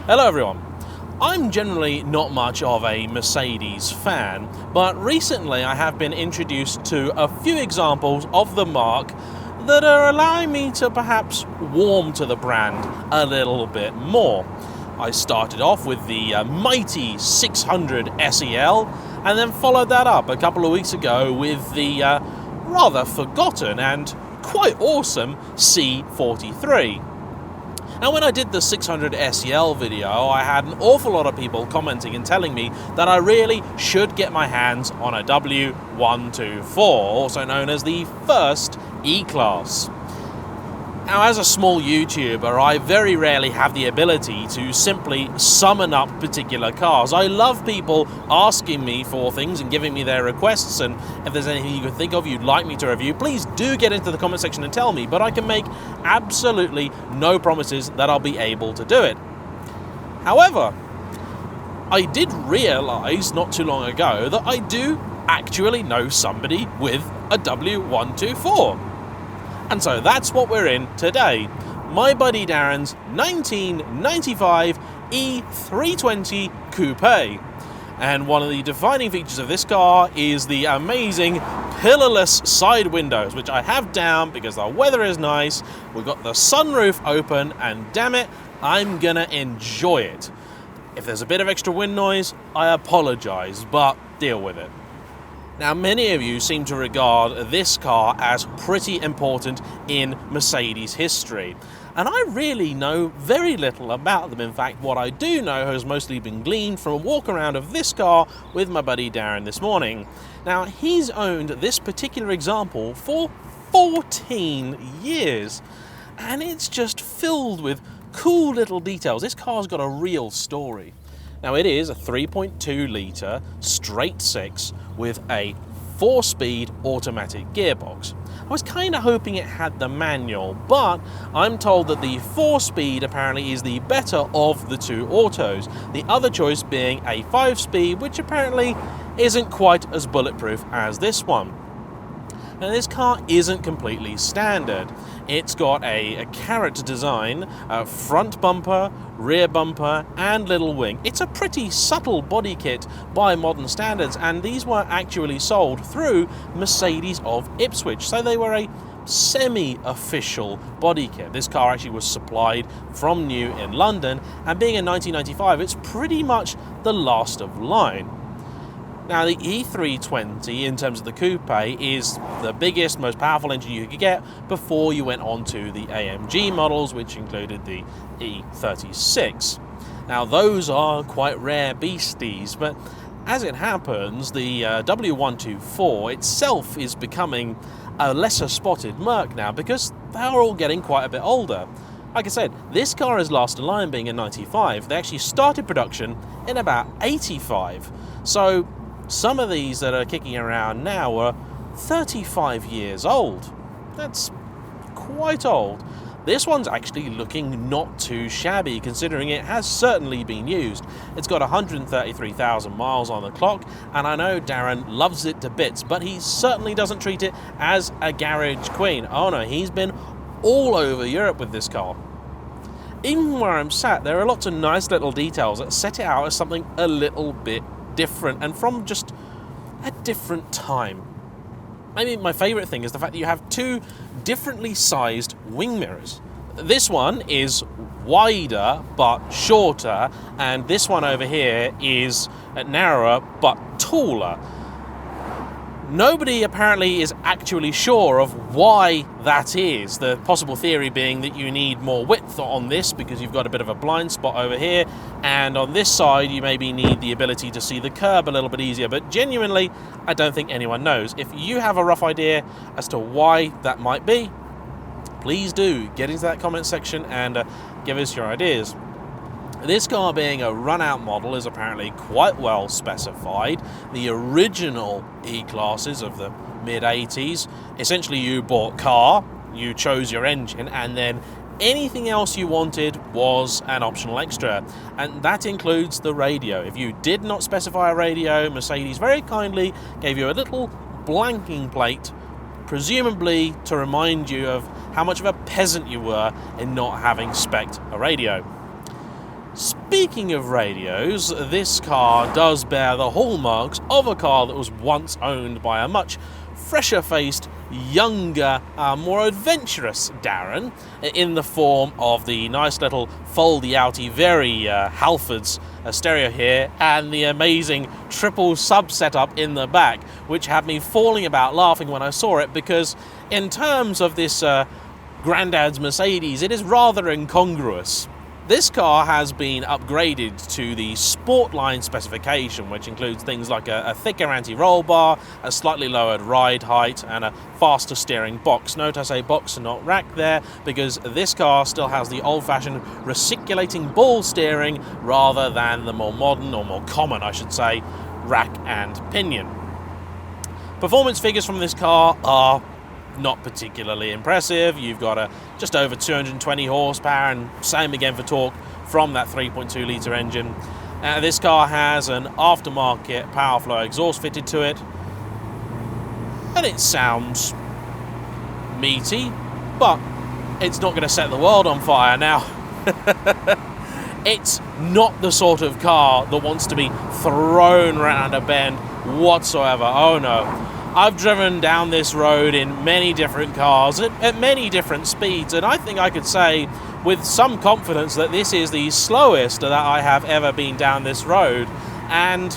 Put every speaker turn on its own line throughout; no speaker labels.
Hello everyone. I'm generally not much of a Mercedes fan, but recently I have been introduced to a few examples of the marque that are allowing me to perhaps warm to the brand a little bit more. I started off with the mighty 600 SEL and then followed that up a couple of weeks ago with the rather forgotten and quite awesome C43. Now, when I did the 600 SEL video, I had an awful lot of people commenting and telling me that I really should get my hands on a W124, also known as the first E-Class. Now, as a small YouTuber, I very rarely have the ability to simply summon up particular cars. I love people asking me for things and giving me their requests, and if there's anything you can think of you'd like me to review, please do get into the comment section and tell me, but I can make absolutely no promises that I'll be able to do it. However, I did realise not too long ago that I do actually know somebody with a W124. And so that's what we're in today. My buddy Darren's 1995 E320 Coupe. And one of the defining features of this car is the amazing pillarless side windows, which I have down because the weather is nice. We've got the sunroof open, and damn it, I'm gonna enjoy it. If there's a bit of extra wind noise, I apologise, but deal with it. Now, many of you seem to regard this car as pretty important in Mercedes history, and I really know very little about them. In fact, what I do know has mostly been gleaned from a walk around of this car with my buddy Darren this morning. Now, he's owned this particular example for 14 years, and it's just filled with cool little details. This car's got a real story. Now, it is a 3.2 litre straight six with a 4-speed automatic gearbox. I was kind of hoping it had the manual, but I'm told that the 4-speed apparently is the better of the two autos, the other choice being a 5-speed, which apparently isn't quite as bulletproof as this one. Now, this car isn't completely standard. It's got a carrot design, a front bumper, rear bumper, and little wing. It's a pretty subtle body kit by modern standards, and these were actually sold through Mercedes of Ipswich, so they were a semi-official body kit. This car actually was supplied from new in London, and being in 1995, it's pretty much the last of line. Now, the E320, in terms of the coupe, is the biggest, most powerful engine you could get before you went on to the AMG models, which included the E36. Now, those are quite rare beasties, but as it happens, the W124 itself is becoming a lesser spotted Merc now because they are all getting quite a bit older. Like I said, this car is last in line being in 95. They actually started production in about 85. So some of these that are kicking around now are 35 years old. That's quite old. This one's actually looking not too shabby, considering it has certainly been used. It's got 133,000 miles on the clock, and I know Darren loves it to bits, but he certainly doesn't treat it as a garage queen. Oh no, he's been all over Europe with this car. Even where I'm sat, there are lots of nice little details that set it out as something a little bit different and from just a different time. Maybe my favourite thing is the fact that you have two differently sized wing mirrors. This one is wider but shorter, and this one over here is narrower but taller. Nobody apparently is actually sure of why that is. The possible theory being that you need more width on this because you've got a bit of a blind spot over here, and on this side you maybe need the ability to see the curb a little bit easier, but genuinely I don't think anyone knows. If you have a rough idea as to why that might be, please do get into that comment section and give us your ideas. This car, being a run-out model, is apparently quite well specified. The original E-Classes of the mid-80s, essentially you bought car, you chose your engine, and then anything else you wanted was an optional extra, and that includes the radio. If you did not specify a radio, Mercedes very kindly gave you a little blanking plate, presumably to remind you of how much of a peasant you were in not having spec'd a radio. Speaking of radios, this car does bear the hallmarks of a car that was once owned by a much fresher-faced, younger, more adventurous Darren, in the form of the nice little foldy-outy, very Halfords stereo here, and the amazing triple sub setup in the back, which had me falling about laughing when I saw it, because in terms of this Grandad's Mercedes, it is rather incongruous. This car has been upgraded to the Sportline specification, which includes things like a thicker anti-roll bar, a slightly lowered ride height, and a faster steering box. Note I say box and not rack there, because this car still has the old-fashioned reticulating ball steering rather than the more modern, or more common I should say, rack and pinion. Performance figures from this car are not particularly impressive. You've got just over 220 horsepower, and same again for torque from that 3.2 litre engine. This car has an aftermarket power flow exhaust fitted to it, and it sounds meaty, but it's not going to set the world on fire. Now, it's not the sort of car that wants to be thrown around a bend whatsoever. Oh no. I've driven down this road in many different cars at many different speeds, and I think I could say with some confidence that this is the slowest that I have ever been down this road, and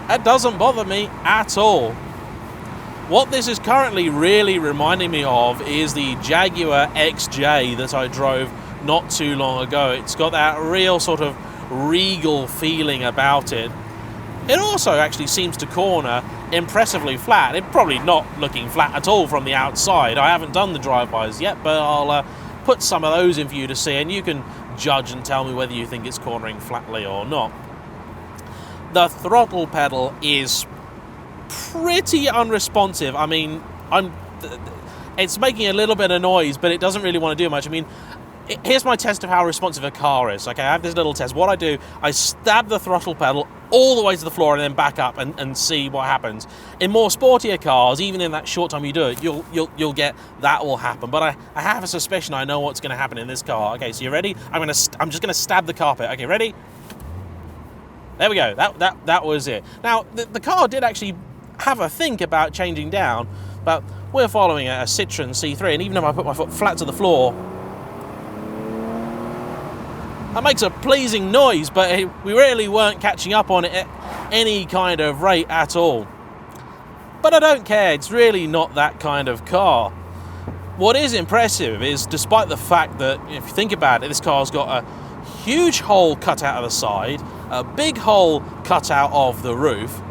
that doesn't bother me at all. What this is currently really reminding me of is the Jaguar XJ that I drove not too long ago. It's got that real sort of regal feeling about it. It also actually seems to corner impressively flat. It's probably not looking flat at all from the outside. I haven't done the drive-bys yet, but I'll put some of those in for you to see, and you can judge and tell me whether you think it's cornering flatly or not. The throttle pedal is pretty unresponsive. I mean, it's making a little bit of noise, but it doesn't really want to do much. I mean, here's my test of how responsive a car is. Okay, I have this little test. What I do, I stab the throttle pedal all the way to the floor and then back up and see what happens. In more sportier cars, even in that short time you do it, you'll get that will happen. But I have a suspicion I know what's going to happen in this car. Okay, so you ready? I'm just going to stab the carpet. Okay, ready? There we go. That was it. Now the car did actually have a think about changing down, but we're following a Citroen C3, and even if I put my foot flat to the floor, that makes a pleasing noise, but we really weren't catching up on it at any kind of rate at all. But I don't care, it's really not that kind of car. What is impressive is, despite the fact that, if you think about it, this car's got a huge hole cut out of the side, a big hole cut out of the roof,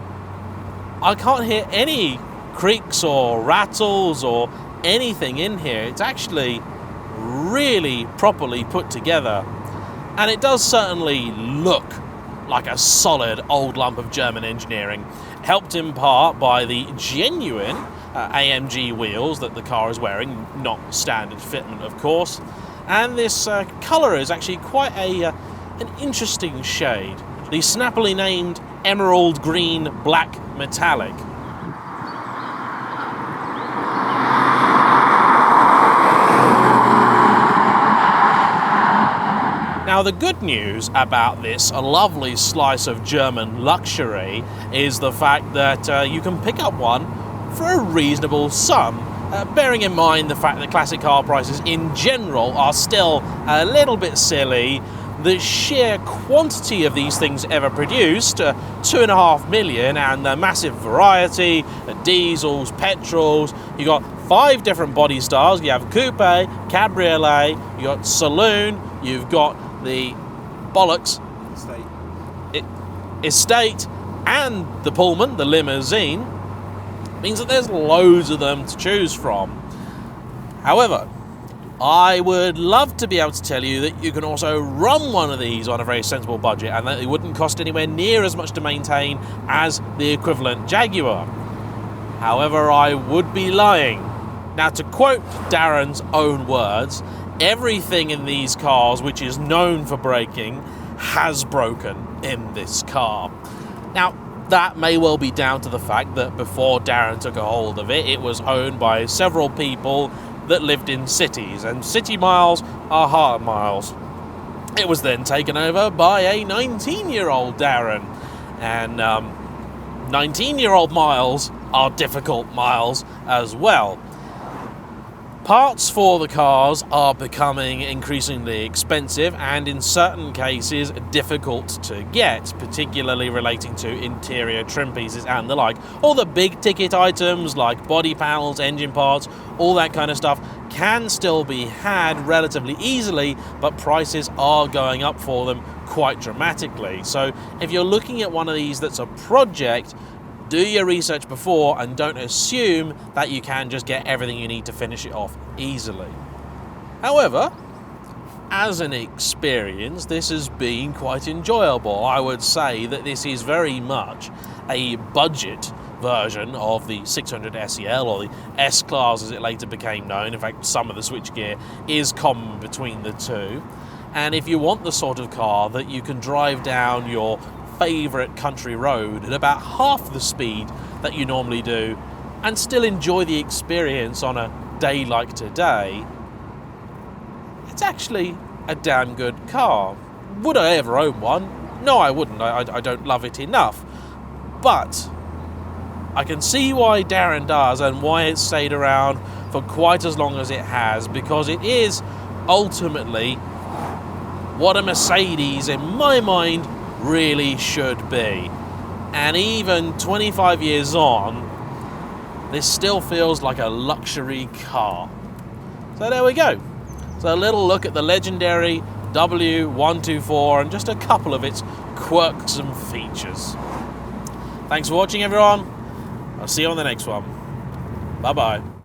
I can't hear any creaks or rattles or anything in here. It's actually really properly put together. And it does certainly look like a solid old lump of German engineering, helped in part by the genuine AMG wheels that the car is wearing, not standard fitment of course. And this colour is actually quite an interesting shade, the snappily named emerald green black metallic. Now, the good news about this lovely slice of German luxury is the fact that you can pick up one for a reasonable sum, bearing in mind the fact that classic car prices in general are still a little bit silly. The sheer quantity of these things ever produced, 2.5 million, and the massive variety, diesels, petrols. You got 5 different body styles. You have coupe, cabriolet, you got saloon, you've got the bollocks estate, and the Pullman, the limousine. Means that there's loads of them to choose from. However, I would love to be able to tell you that you can also run one of these on a very sensible budget, and that it wouldn't cost anywhere near as much to maintain as the equivalent Jaguar. However, I would be lying. Now, to quote Darren's own words, everything in these cars which is known for braking has broken in this car. Now, that may well be down to the fact that before Darren took a hold of it, it was owned by several people that lived in cities, and city miles are hard miles. It was then taken over by a 19-year-old Darren, and 19-year-old miles are difficult miles as well. Parts for the cars are becoming increasingly expensive and in certain cases difficult to get, particularly relating to interior trim pieces and the like. All the big ticket items like body panels, engine parts, all that kind of stuff can still be had relatively easily, but prices are going up for them quite dramatically. So if you're looking at one of these that's a project, do your research before and don't assume that you can just get everything you need to finish it off easily. However, as an experience, this has been quite enjoyable. I would say that this is very much a budget version of the 600 SEL, or the S-Class as it later became known. In fact, some of the switchgear is common between the two. And if you want the sort of car that you can drive down your favourite country road at about half the speed that you normally do and still enjoy the experience on a day like today, it's actually a damn good car. Would I ever own one? No, I wouldn't. I don't love it enough. But I can see why Darren does and why it's stayed around for quite as long as it has, because it is ultimately what a Mercedes, in my mind, really should be. And even 25 years on, this still feels like a luxury car. So there we go. So a little look at the legendary W124 and just a couple of its quirks and features. Thanks for watching, everyone. I'll see you on the next one. Bye bye.